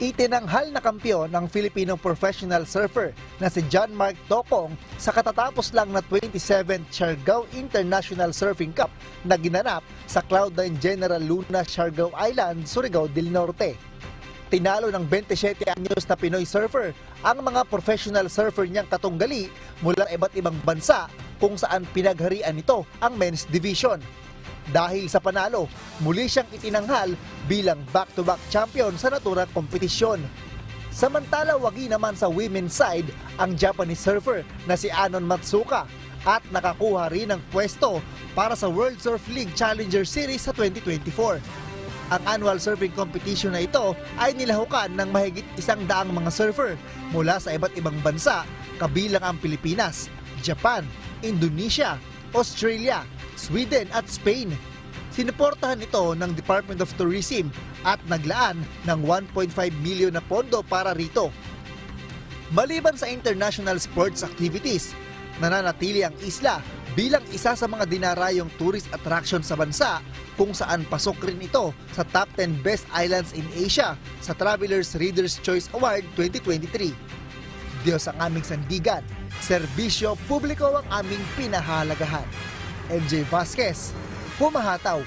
Itinanghal na kampiyon ng Filipino professional surfer na si John Mark Tocong sa katatapos lang na 27th Siargao International Surfing Cup na ginanap sa Cloud9 General Luna, Siargao Island, Surigao del Norte. Tinalo ng 27 anyos na Pinoy surfer ang mga professional surfer niyang katunggali mula iba't ibang bansa kung saan pinagharian nito ang men's division. Dahil sa panalo, muli siyang itinanghal bilang back-to-back champion sa naturang kompetisyon. Samantala, wagi naman sa women's side ang Japanese surfer na si Anon Matsuka at nakakuha rin ng pwesto para sa World Surf League Challenger Series sa 2024. Ang annual surfing competition na ito ay nilahukan ng mahigit 100 mga surfer mula sa iba't ibang bansa, kabilang ang Pilipinas, Japan, Indonesia, Australia, Sweden at Spain. Sinuportahan ito ng Department of Tourism at naglaan ng 1.5 million na pondo para rito. Maliban sa international sports activities, nananatili ang isla bilang isa sa mga dinarayong tourist attraction sa bansa kung saan pasok rin ito sa top 10 best islands in Asia sa Traveler's Reader's Choice Award 2023. Diyos ang aming sandigan, serbisyo publiko ang aming pinahalagahan. MJ Vasquez, Pumahataw.